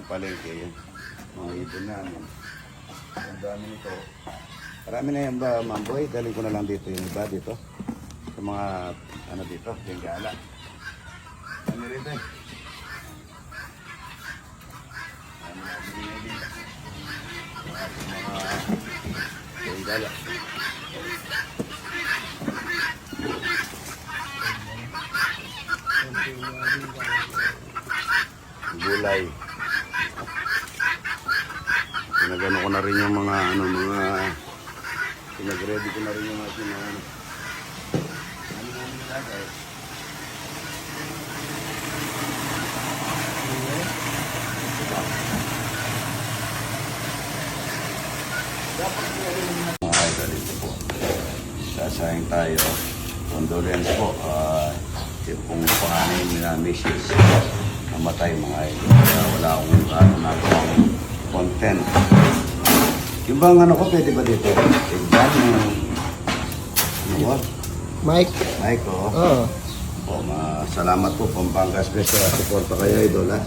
ng palengke. Yan. Mga ibon namin. Ang dami nito. Marami na yan ba, Mamboy? Daling ko na lang dito yung iba dito. Sa mga, ano dito, bengala. Ano rin eh. Ano na dito. Mga bengala. Gulay. Pinagano ko na rin yung mga pinag-ready ko na rin yung mga ano namin nilagay. Mga idol ito po. Sasayang tayo. Condolence po. Yung pong panganin nila Mrs. Namatay mga idol. Kaya wala akong nagawang content. Yung bang ano ko, pwede ba dito? Tignan yung... Mike? Mike, oo. Oo. Salamat po, Pampangas Best. Support pa kayo, idol, ha?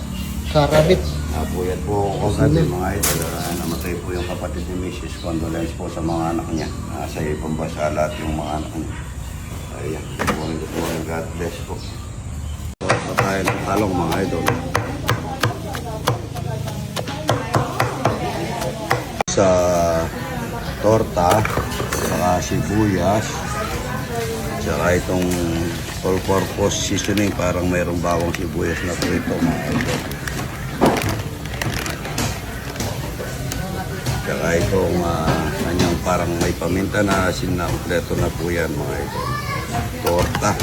Karabit. Napuyat po ako kasi mga idol. Namatay po yung kapatid ni Mrs. Condolence po sa mga anak niya. Sa ibang bansa lahat yung mga anak niya. Ayan, God bless po. So, tayo ng talong mga idol. Sa torta, saka sibuyas, saka itong all-purpose seasoning, parang mayroong bawang sibuyas na po ito mga idol. Saka itong kanyang parang may paminta na asin na kompleto na po yan mga idol. Torta.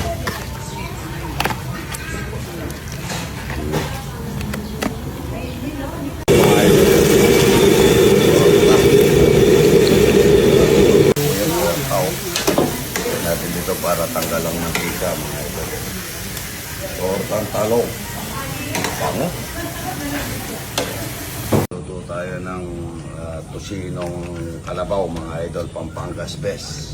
Natin dito para tanggalang mantika mga idol. Tortang talong. Pango. Luto tayo ng tosinong kalabaw mga idol, Pampangas Best.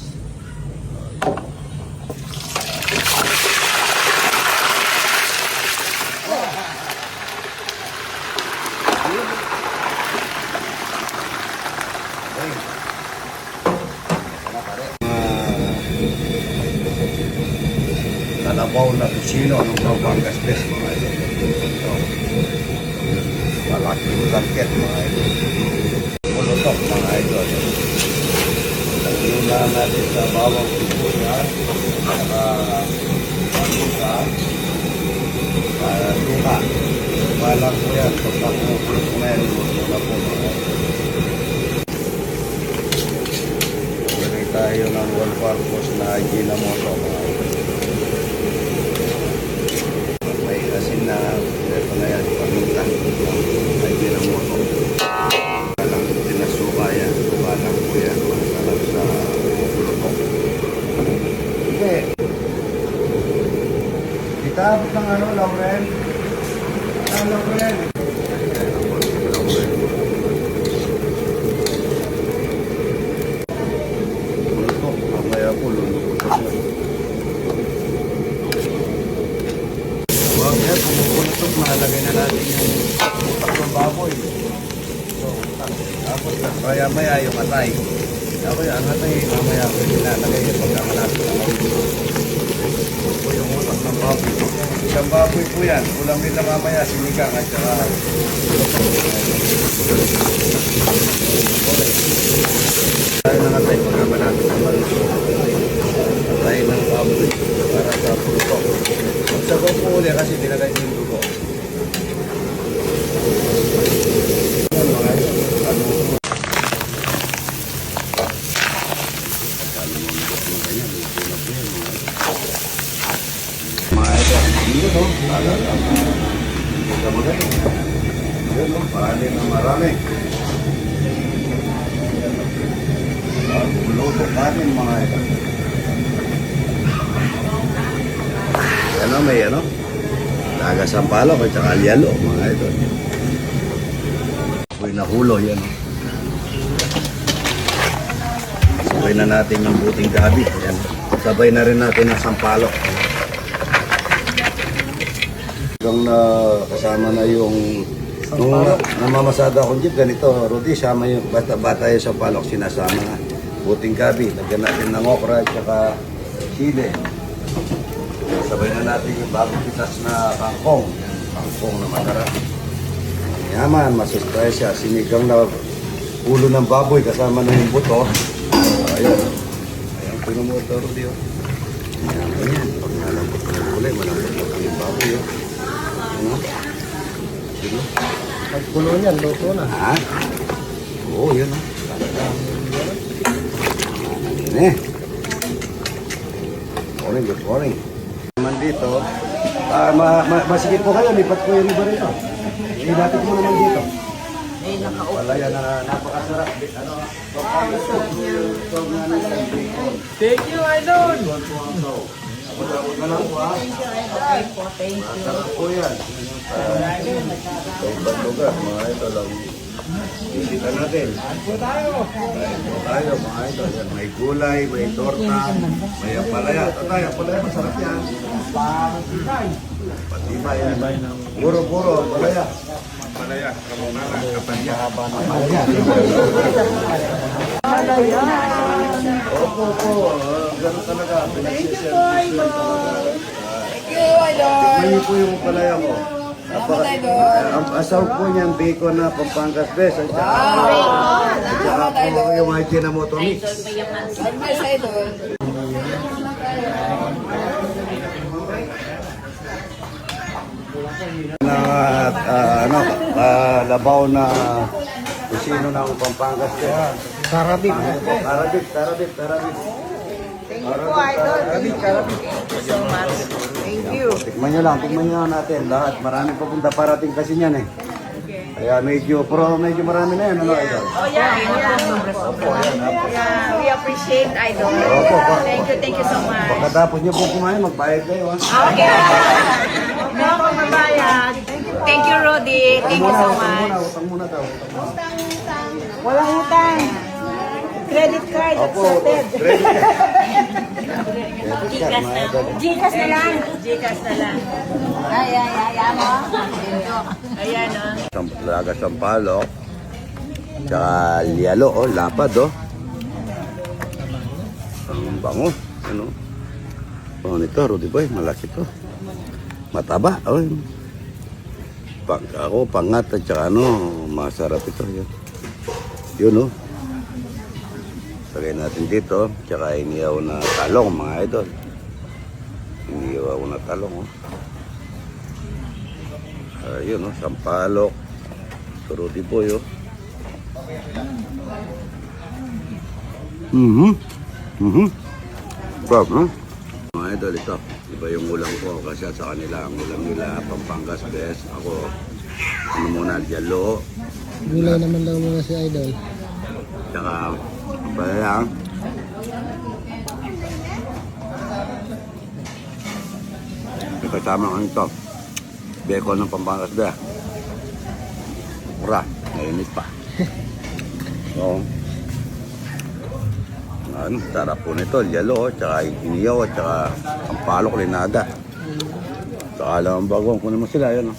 Kalabaw na tusino ng Pampangas Best mga idol. Ito. Malaking langket mga idol. Pulutok mga idol. Lagyan natin sa bawang sibuyas, saka panuka, luka. Walang po yan. Pagkakulog na yan, muna po mga idol. Lagay tayo ng all-purpose na ginamoto mga idol. May asin na ito na yan, paminta. Ay ginamoto. Walang pinasuka yan. Walang po yan. Masarap sa pulutok. Hindi. Itabot ng ano, Lauren? Lauren. Pulutok. Mamaya po, lulutok na. Mamaya, pumupulotok, mahalagay na natin yung utak ng baboy. So, tapos maya yung atay. Tapos ang atay, mamaya ko nilalagay yung pagkakalapit ng baboy. Po yung utak ng baboy. Isang baboy po yan. Kulang nila mamaya, sinigang at saka tayo ng atay, pagkakalapit ng baboy. Atay ng baboy para sa pulutok. Sabaw po ulit kasi nilagay yung dugo. Marami. Luto kanin mga ito. Ano, may ano? Taga-sampalok at saka alyalo mga ito. Apoy na hulo yan. Sabay na natin yung buting gabi. Yan. Sabay na rin natin ang sampalok. Hanggang na kasama na yung Nung namamasada akong jeep, ganito, Rudy, sama yung bata yung sa palok, sinasama nga. Buting gabi, lagyan natin ng okra at saka sili. Sabay na natin yung bagong pitas na kangkong. Kangkong na masarap. Yaman, masustansya, sinigang na ulo ng baboy kasama na yung buto. Ayun. Ayun, pinumuto, Rudy. Yaman yan. Pag malambot na kulay, malambot na yung baboy. Ano? Sino? Pagkulo niyan, luto na. Ha? Oo, yun. Ini. Morning, good morning. Naman dito, masigit po kayo, lipat ko yung iba rito. Ilapit mo naman dito. Wala yan na napakasarap. Ano? Thank you, Idol! Huwag na lang po ha. Masarap po yan. Sa ibang lugar, mga ito lang. Bisita natin. Tayo, mga ito. Yan, may gulay, may torta, may apalaya. Tatay, apalaya, masarap yan. Patibay yan. Puro, apalaya. Apalaya, kamunala, kapalya. Opo, ganun talaga. Pinagsisyan talaga. Tikman niyo po yung apalaya ko. Ang asaw po niyan, bacon na Pampangas Best. At saka po yung mga Ginamoto Mix. Labaw na kusino ng Pampangas Best. Karabik. Karabik. Thank you so much. Thank you. Tikman nyo lang natin lahat. Marami papunta parating kasi niyan eh. Kaya medyo marami na yan. Ano, Idol? Oh yeah. Yeah, we appreciate Idol. Opo, po. Thank you so much. Pagkatapos nyo po kumain, magbayad kayo ha. Okay. No, mababayad. Thank you, Rudy. Thank you so much. Utang muna daw. Walang utang. Credit card Opo, accepted. credit card. Gcash na lang. Gcash na lang. Ay, mo. Ayan, Laga Sampalok. Tsaka lialo, lapad, Ang bango, ano? Nito, Rudy Boy, malaki to. Mataba, pangat at saka masarap ito. Yun, Lagay natin dito, tsaka iniyaw na talong, mga idol. Iniyaw na talong, Ayun, sampalok. Rudy Boy, Problem, Mga idol, ito. Iba yung ulam ko kasi sa kanila, ang ulam nila, Pampangas Best. Ako, muna, jalo. Gulay naman daw muna si Idol. Tsaka, pala kasama ko nito. Bacon ng Pampangas Best. Mura, nainit pa. So, sarap po nito, yelo, tsaka iniyaw, tsaka ang palok, linada. Tsaka lang ang bagong, kunin mo sila, yun.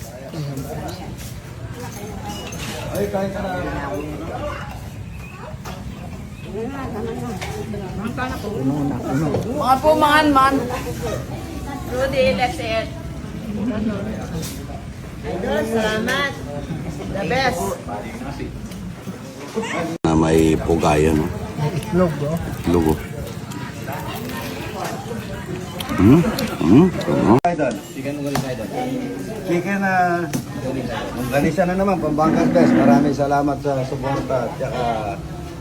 Ay, kain ka na. Mga pumangan man. Rudy, let's eat. Idol, salamat. The best. Na may pugayan, Itlog, Lugo. Idol. Chicken na ganisa na naman, Pampangas Best. Maraming salamat sa suporta at saka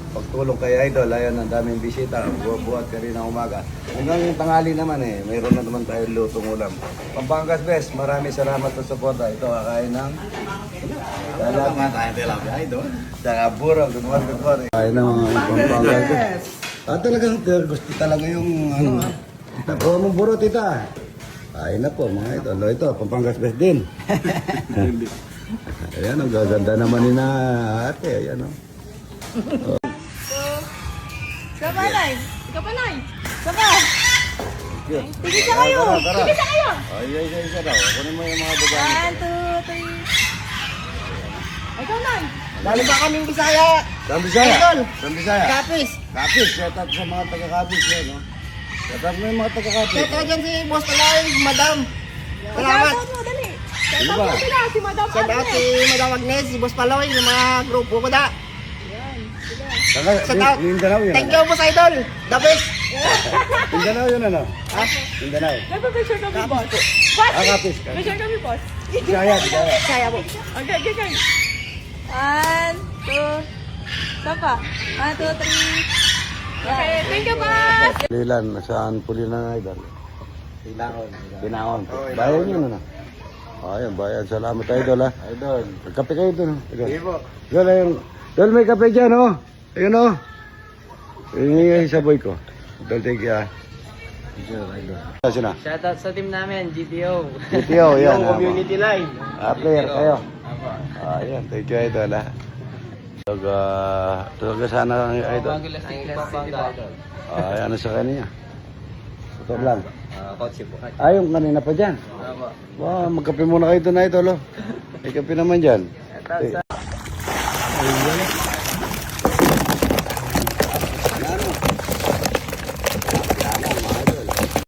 pagtulong kay Idol. Ayan, ang daming bisita. Buhat ka rin ang umaga. Hanggang yung tanghali naman mayroon na naman tayo lutong ulam. Pampangas Best, maraming salamat sa suporta. Ito, kakain ng salamat tayo tilapia, Idol. Tsaka burong, good morning. Kain ng Pampangas Best. Talagang gusto talaga yung Nakuha mong buro, tita. Kain na po, mga ito. Ito, Pampangas Best din. Ayan, ang gaganda naman ni na ate. Ayan, Saba, Nay. Ikaw pa, Nay. Saba. Tigisa kayo. Tigisa kayo. Ay, isa daw. Kunin mo yung mga babae. 1, 2, 3. Ikaw na. Lalo pa kaming Bisaya. Saan Bisaya? Idol. Saan Bisaya? Kapis. Kapis, shout out sa mga taga-Kapis yan, no? Shout out mo yung mga taga-Kapis. Ito dyan si Boss Palay, Madam. Salamat. Shoutout mo, dali. Sino ba? Shoutout mo sila, si Madam Shout out si Madam Agnes, si Boss Palay, yung mga grupo ko da. Shout out. Mindanao yun, Thank you, Boss Idol. The best. Mindanao yun, ano? Ha? Mindanao. Nagpa-picture kami, boss. Ah, Kapis. Picture kami, boss. Bisaya, Bisaya. Saya po. Okay, okay, okay. 1, 2, saan pa? 1, 2, 3. Okay, thank you, boss. Lilan, saan Pulilan, Idol? Kailangan. Binaon. Bayan yun, ano? Ayan, bayan. Salamat, Idol, ha? Idol. Kape kayo doon, Idol. Sige po. Idol, ayun. Idol, may kape dyan, oh. Ayun, oh. Ayun yung saboy ko. Idol, thank you, ha. Sino? Shoutout sa team namin, GTO. GTO, yan. Yung community line. Player kayo. Ayan, thank you, Idol, ha. Taga sana ang Idol. Ay, ano sa kanya? Ito lang. Kotse po. Ay, yung kanina pa dyan. Wow, magkape muna kayo doon, Idol, oh. May kape naman dyan. Ayun.